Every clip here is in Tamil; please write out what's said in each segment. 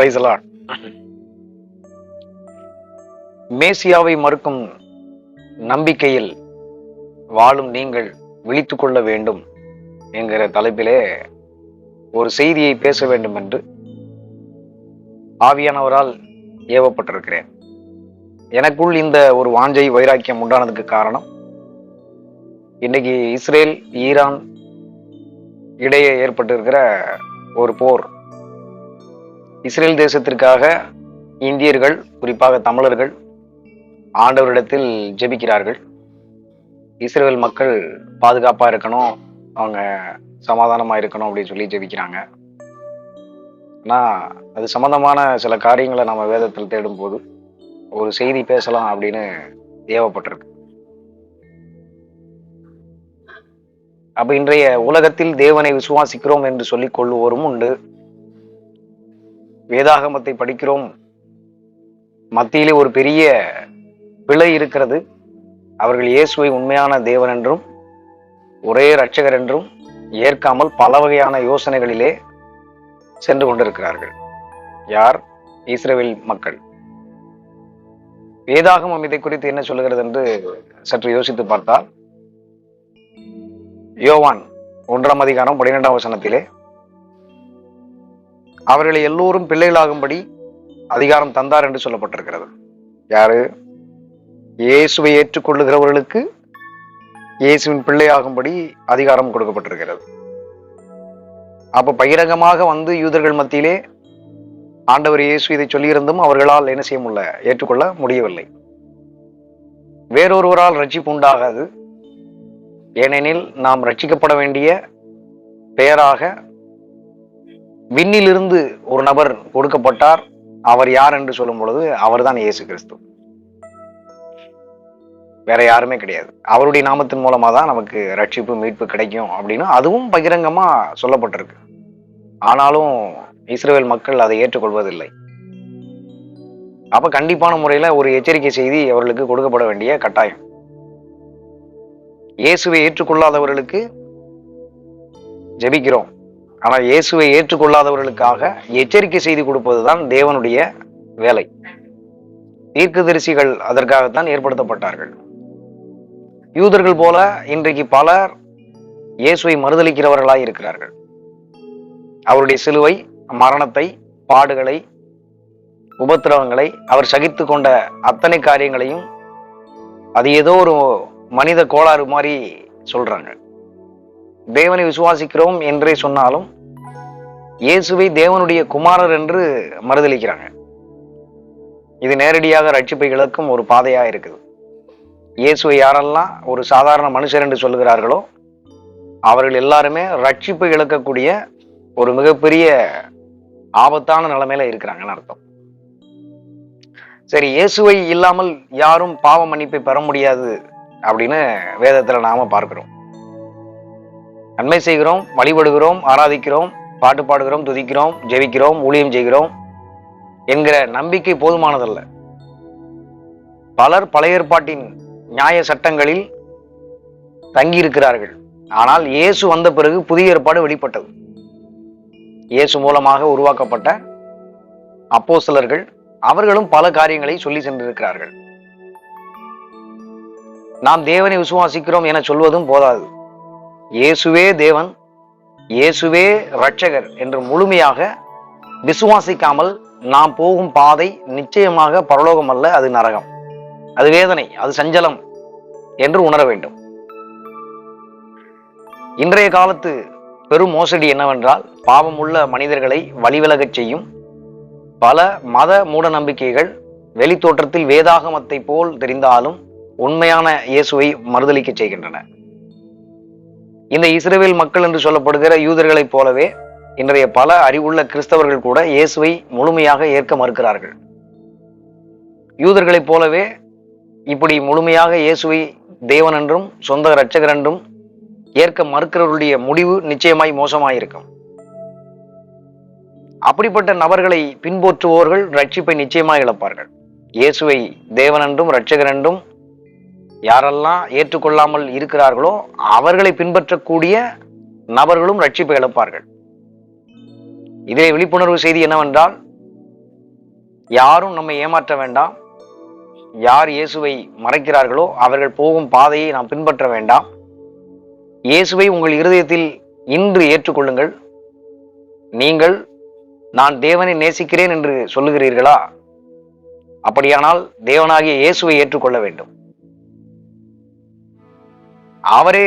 Praise the Lord. மேசியாவை மறுக்கும் நம்பிக்கையில் வாழும் நீங்கள் விழித்துக் கொள்ள வேண்டும் என்கிற தலைப்பிலே ஒரு செய்தியை பேச வேண்டும் என்று ஆவியானவரால் ஏவப்பட்டிருக்கிறேன். எனக்குள் இந்த ஒரு வாஞ்சை வைராக்கியம் உண்டானதுக்கு காரணம், இன்னைக்கு இஸ்ரேல் ஈரான் இடையே ஏற்பட்டிருக்கிற ஒரு போர். இஸ்ரேல் தேசத்திற்காக இந்தியர்கள், குறிப்பாக தமிழர்கள் ஆண்டவரிடத்தில் ஜெபிக்கிறார்கள். இஸ்ரேல் மக்கள் பாதுகாப்பா இருக்கணும், அவங்க சமாதானமா இருக்கணும் அப்படின்னு சொல்லி ஜெபிக்கிறாங்க. ஆனா அது சம்பந்தமான சில காரியங்களை நம்ம வேதத்தில் தேடும் போது ஒரு செய்தி பேசலாம் அப்படின்னு ஏவப்பட்டிருக்கு. அப்ப இன்றைய உலகத்தில் தேவனை விசுவாசிக்கிறோம் என்று சொல்லிக் கொள்ளுவோரும் உண்டு. வேதாகமத்தை படிக்கிறோம், மத்தியிலே ஒரு பெரிய பிழை இருக்கிறது. அவர்கள் இயேசுவை உண்மையான தேவன் என்றும் ஒரே இரட்சகர் என்றும் ஏற்காமல் பல வகையான யோசனைகளிலே சென்று கொண்டிருக்கிறார்கள். யார்? இஸ்ரவேல் மக்கள். வேதாகமம் இதை குறித்து என்ன சொல்லுகிறது என்று சற்று யோசித்து பார்த்தால், யோவான் 1:12 அவர்களை எல்லோரும் பிள்ளைகளாகும்படி அதிகாரம் தந்தார் என்று சொல்லப்பட்டிருக்கிறது. யாரு? இயேசுவை ஏற்றுக்கொள்ளுகிறவர்களுக்கு இயேசுவின் பிள்ளையாகும்படி அதிகாரம் கொடுக்கப்பட்டிருக்கிறது. அப்ப பகிரங்கமாக வந்து யூதர்கள் மத்தியிலே ஆண்டவர் இயேசு இதை சொல்லியிருந்தும் அவர்களால் என்ன செய்ய முடியல, ஏற்றுக்கொள்ள முடியவில்லை. வேறொருவரால் ரட்சிப்பு உண்டாகாது. ஏனெனில் நாம் ரட்சிக்கப்பட வேண்டிய பெயராக விண்ணிலிருந்து ஒரு நபர் கொடுக்கப்பட்டார். அவர் யார் என்று சொல்லும் பொழுது அவர்தான் இயேசு கிறிஸ்து, வேற யாருமே கிடையாது. அவருடைய நாமத்தின் மூலமா தான் நமக்கு ரட்சிப்பு, மீட்பு கிடைக்கும் அப்படின்னு அதுவும் பகிரங்கமா சொல்லப்பட்டிருக்கு. ஆனாலும் இஸ்ரவேல் மக்கள் அதை ஏற்றுக்கொள்வதில்லை. அப்ப கண்டிப்பான முறையில ஒரு எச்சரிக்கை செய்தி அவர்களுக்கு கொடுக்கப்பட வேண்டிய கட்டாயம். இயேசுவை ஏற்றுக்கொள்ளாதவர்களுக்கு ஜெபிக்கிறோம், ஆனா இயேசுவை ஏற்றுக்கொள்ளாதவர்களுக்காக எச்சரிக்கை செய்தி கொடுப்பதுதான் தேவனுடைய வேலை. தீர்க்கதரிசிகள் அதற்காகத்தான் ஏற்படுத்தப்பட்டார்கள். யூதர்கள் போல இன்றைக்கு பலர் இயேசுவை மறுதலிக்கிறவர்களாய் இருக்கிறார்கள். அவருடைய சிலுவை, மரணத்தை, பாடுகளை, உபத்திரவங்களை அவர் சகித்து கொண்ட அத்தனை காரியங்களையும் அது ஏதோ ஒரு மனித கோளாறு மாதிரி சொல்றாங்க. தேவனை விசுவாசிக்கிறோம் என்றே சொன்னாலும் இயேசுவை தேவனுடைய குமாரர் என்று மறுதலிக்கிறாங்க. இது நேரடியாக ரட்சிப்பை இழக்கும் ஒரு பாதையா இருக்குது. இயேசுவை யாரெல்லாம் ஒரு சாதாரண மனுஷர் என்று சொல்லுகிறார்களோ அவர்கள் எல்லாருமே ரட்சிப்பை இழக்கக்கூடிய ஒரு மிகப்பெரிய ஆபத்தான நிலைமையில இருக்கிறாங்கன்னு அர்த்தம். சரி, இயேசுவை இல்லாமல் யாரும் பாவ மன்னிப்பை பெற முடியாது அப்படின்னு வேதத்துல நாம பார்க்கிறோம். நன்மை செய்கிறோம், வழிபடுகிறோம், ஆராதிக்கிறோம், பாட்டு பாடுகிறோம், துதிக்கிறோம், ஜெபிக்கிறோம், ஊழியம் செய்கிறோம் என்கிற நம்பிக்கை போதுமானதல்ல. பலர் பழைய ஏற்பாட்டின் நியாய சட்டங்களில் தங்கி இருக்கிறார்கள். ஆனால் இயேசு வந்த பிறகு புதிய ஏற்பாடு வெளிப்பட்டது. இயேசு மூலமாக உருவாக்கப்பட்ட அப்போஸ்தலர்கள் அவர்களும் பல காரியங்களை சொல்லி சென்றிருக்கிறார்கள். நாம் தேவனை விசுவாசிக்கிறோம் என சொல்வதும் போதாது. இயேசுவே தேவன், இயேசுவே இரட்சகர் என்று முழுமையாக விசுவாசிக்காமல் நாம் போகும் பாதை நிச்சயமாக பரலோகம் அல்ல, அது நரகம், அது வேதனை, அது சஞ்சலம் என்று உணர வேண்டும். இன்றைய காலத்து பெரும் மோசடி என்னவென்றால், பாவம் உள்ள மனிதர்களை வழிவிலகச் செய்யும் பல மத மூட நம்பிக்கைகள் வெளி தோற்றத்தில் வேதாகமத்தை போல் தெரிந்தாலும் உண்மையான இயேசுவை மறுதலிக்க செய்கின்றன. இந்த இஸ்ரவேல் மக்கள் என்று சொல்லப்படுகிற யூதர்களைப் போலவே இன்றைய பல அறிவுள்ள கிறிஸ்தவர்கள் கூட இயேசுவை முழுமையாக ஏற்க மறுக்கிறார்கள். யூதர்களைப் போலவே இப்படி முழுமையாக இயேசுவை தேவன் என்றும் சொந்த இரட்சகர் என்றும் ஏற்க மறுக்கிறவர்களுடைய முடிவு நிச்சயமாய் மோசமாயிருக்கும். அப்படிப்பட்ட நபர்களை பின்பற்றுவோர்கள் ரட்சிப்பை நிச்சயமாக இழப்பார்கள். இயேசுவை தேவன் என்றும் இரட்சகர் என்றும் யாரெல்லாம் ஏற்றுக்கொள்ளாமல் இருக்கிறார்களோ அவர்களை பின்பற்றக்கூடிய நபர்களும் ரட்சிப்பை இழப்பார்கள். இதிலே விழிப்புணர்வு செய்தி என்னவென்றால், யாரும் நம்மை ஏமாற்ற வேண்டாம். யார் இயேசுவை மறைக்கிறார்களோ அவர்கள் போகும் பாதையை நாம் பின்பற்ற வேண்டாம். இயேசுவை உங்கள் இருதயத்தில் இன்று ஏற்றுக்கொள்ளுங்கள். நீங்கள் நான் தேவனை நேசிக்கிறேன் என்று சொல்லுகிறீர்களா? அப்படியானால் தேவனாகிய இயேசுவை ஏற்றுக்கொள்ள வேண்டும். அவரே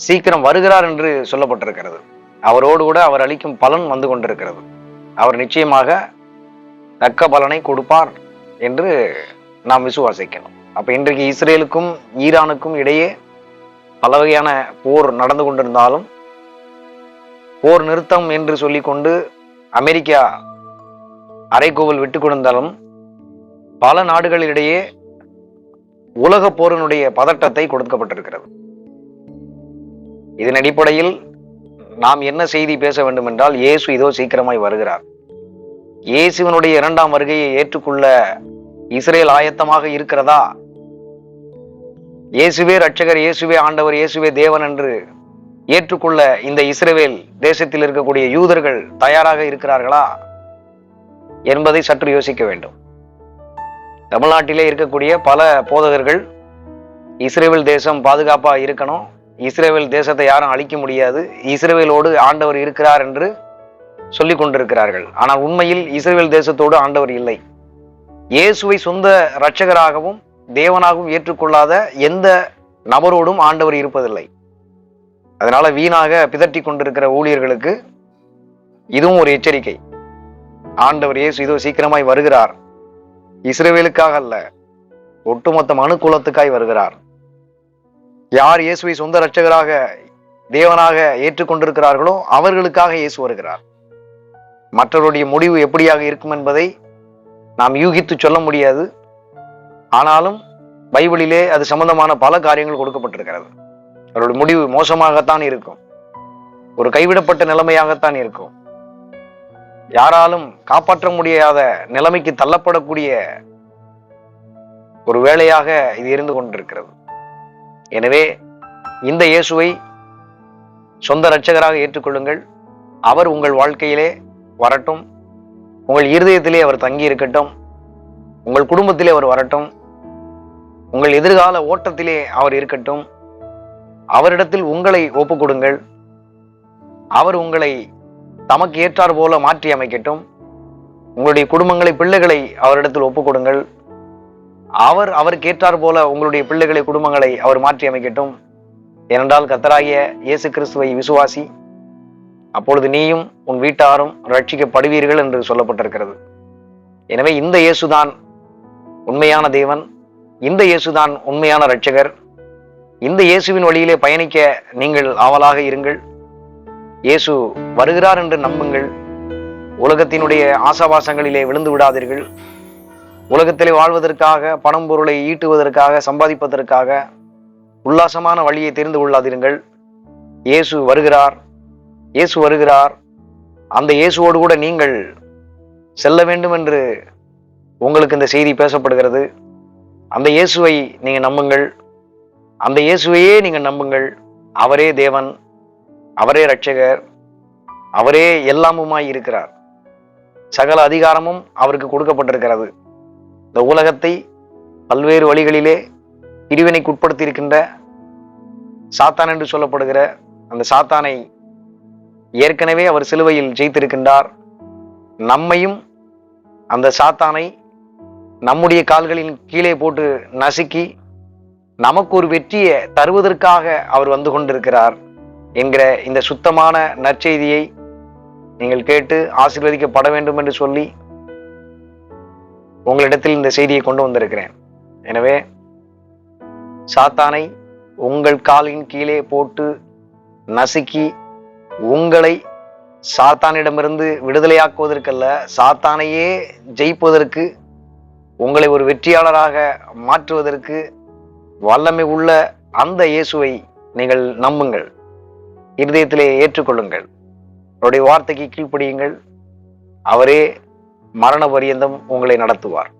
சீக்கிரம் வருகிறார் என்று சொல்லப்பட்டிருக்கிறது. அவரோடு கூட அவர் அளிக்கும் பலன் வந்து கொண்டிருக்கிறது. அவர் நிச்சயமாக தக்க பலனை கொடுப்பார் என்று நாம் விசுவாசிக்கணும். அப்ப இன்றைக்கு இஸ்ரேலுக்கும் ஈரானுக்கும் இடையே பல வகையான போர் நடந்து கொண்டிருந்தாலும், போர் நிறுத்தம் என்று சொல்லிக்கொண்டு அமெரிக்கா அரைக்கோவல் விட்டு கொடுத்தாலும், பல நாடுகளிடையே உலக போரினுடைய பதட்டத்தை கொடுக்கப்பட்டிருக்கிறது. இதன் அடிப்படையில் நாம் என்ன செய்தி பேச வேண்டும் என்றால், இயேசு இதோ சீக்கிரமாய் வருகிறார். இயேசுவினுடைய இரண்டாம் வருகையை ஏற்றுக்கொள்ள இஸ்ரேல் ஆயத்தமாக இருக்கிறதா? இயேசுவே ரட்சகர், இயேசுவே ஆண்டவர், இயேசுவே தேவன் என்று ஏற்றுக்கொள்ள இந்த இஸ்ரவேல் தேசத்தில் இருக்கக்கூடிய யூதர்கள் தயாராக இருக்கிறார்களா என்பதை சற்று யோசிக்க வேண்டும். தமிழ்நாட்டிலே இருக்கக்கூடிய பல போதகர்கள் இஸ்ரவேல் தேசம் பாதுகாப்பா இருக்கணும், இஸ்ரவேல் தேசத்தை யாரும் அழிக்க முடியாது, இஸ்ரவேலோடு ஆண்டவர் இருக்கிறார் என்று சொல்லிக் கொண்டிருக்கிறார்கள். ஆனால் உண்மையில் இஸ்ரவேல் தேசத்தோடு ஆண்டவர் இல்லை. இயேசுவை சொந்த இரட்சகராகவும் தேவனாகவும் ஏற்றுக்கொள்ளாத எந்த நபரோடும் ஆண்டவர் இருப்பதில்லை. அதனால வீணாக பிதற்றி கொண்டிருக்கிற ஊழியர்களுக்கு இதுவும் ஒரு எச்சரிக்கை. ஆண்டவர் இயேசு இதோ சீக்கிரமாய் வருகிறார். இஸ்ரவேலுக்காக அல்ல, ஒட்டுமொத்த மனு குலத்துக்காய் வருகிறார். யார் இயேசுவை சொந்த இரட்சகராக தேவனாக ஏற்றுக்கொண்டிருக்கிறார்களோ அவர்களுக்காக இயேசு வருகிறார். மற்றவருடைய முடிவு எப்படியாக இருக்கும் என்பதை நாம் யூகித்து சொல்ல முடியாது. ஆனாலும் பைபிளிலே அது சம்பந்தமான பல காரியங்கள் கொடுக்கப்பட்டிருக்கிறது. அவருடைய முடிவு மோசமாகத்தான் இருக்கும், ஒரு கைவிடப்பட்ட நிலைமையாகத்தான் இருக்கும், யாராலும் காப்பாற்ற முடியாத நிலைமைக்கு தள்ளப்படக்கூடிய ஒரு வேளையாக இது இருந்து கொண்டிருக்கிறது. எனவே இந்த இயேசுவை சொந்த இரட்சகராக ஏற்றுக்கொள்ளுங்கள். அவர் உங்கள் வாழ்க்கையிலே வரட்டும், உங்கள் இருதயத்திலே அவர் தங்கி இருக்கட்டும், உங்கள் குடும்பத்திலே அவர் வரட்டும், உங்கள் எதிர்கால ஓட்டத்திலே அவர் இருக்கட்டும். அவரிடத்தில் உங்களை ஒப்புக் கொடுங்கள். அவர் உங்களை தமக்கு ஏற்றார் போல மாற்றி அமைக்கட்டும். உங்களுடைய குடும்பங்களை, பிள்ளைகளை அவரிடத்தில் ஒப்புக் கொடுங்கள். அவருக்கு ஏற்றார் போல உங்களுடைய பிள்ளைகளை, குடும்பங்களை அவர் மாற்றி அமைக்கட்டும். ஏனென்றால் கர்த்தராகிய இயேசு கிறிஸ்துவை விசுவாசி, அப்பொழுது நீயும் உன் வீட்டாரும் ரட்சிக்கப்படுவீர்கள் என்று சொல்லப்பட்டிருக்கிறது. எனவே இந்த இயேசுதான் உண்மையான தேவன், இந்த இயேசுதான் உண்மையான இரட்சகர். இந்த இயேசுவின் வழியிலே பயணிக்க நீங்கள் ஆவலாக இருங்கள். இயேசு வருகிறார் என்று நம்புங்கள். உலகத்தினுடைய ஆசாபாசங்களிலே விழுந்து விடாதீர்கள். உலகத்திலே வாழ்வதற்காக, பணம் பொருளை ஈட்டுவதற்காக, சம்பாதிப்பதற்காக உல்லாசமான வழியை தெரிந்து கொள்ளாதீர்கள். இயேசு வருகிறார், இயேசு வருகிறார். அந்த இயேசுவோடு கூட நீங்கள் செல்ல வேண்டும் என்று உங்களுக்கு இந்த செய்தி பேசப்படுகிறது. அந்த இயேசுவை நீங்க நம்புங்கள், அந்த இயேசுவையே நீங்க நம்புங்கள். அவரே தேவன், அவரே இரட்சகர், அவரே எல்லாமுமாய் இருக்கிறார். சகல அதிகாரமும் அவருக்கு கொடுக்கப்பட்டிருக்கிறது. இந்த உலகத்தை பல்வேறு வழிகளிலே பிரிவினைக்கு உட்படுத்தி இருக்கின்ற சாத்தான் என்று சொல்லப்படுகிற அந்த சாத்தானை ஏற்கனவே அவர் சிலுவையில் ஜெயித்திருக்கின்றார். நம்மையும் அந்த சாத்தானை நம்முடைய கால்களின் கீழே போட்டு நசுக்கி நமக்கு ஒரு வெற்றியை தருவதற்காக அவர் வந்து கொண்டிருக்கிறார் என்கிற இந்த சுத்தமான நற்செய்தியை நீங்கள் கேட்டு ஆசீர்வதிக்கப்பட வேண்டும் என்று சொல்லி உங்களிடத்தில் இந்த செய்தியை கொண்டு வந்திருக்கிறேன். எனவே சாத்தானை உங்கள் காலின் கீழே போட்டு நசுக்கி உங்களை சாத்தானிடமிருந்து விடுதலையாக்குவதற்கல்ல, சாத்தானையே ஜெயிப்பதற்கு, உங்களை ஒரு வெற்றியாளராக மாற்றுவதற்கு வல்லமை உள்ள அந்த இயேசுவை நீங்கள் நம்புங்கள், இருதயத்திலே ஏற்றுக்கொள்ளுங்கள், அவருடைய வார்த்தைக்கு கீழ்ப்படியுங்கள். அவரே மரண பரியந்தம் உங்களை நடத்துவார்.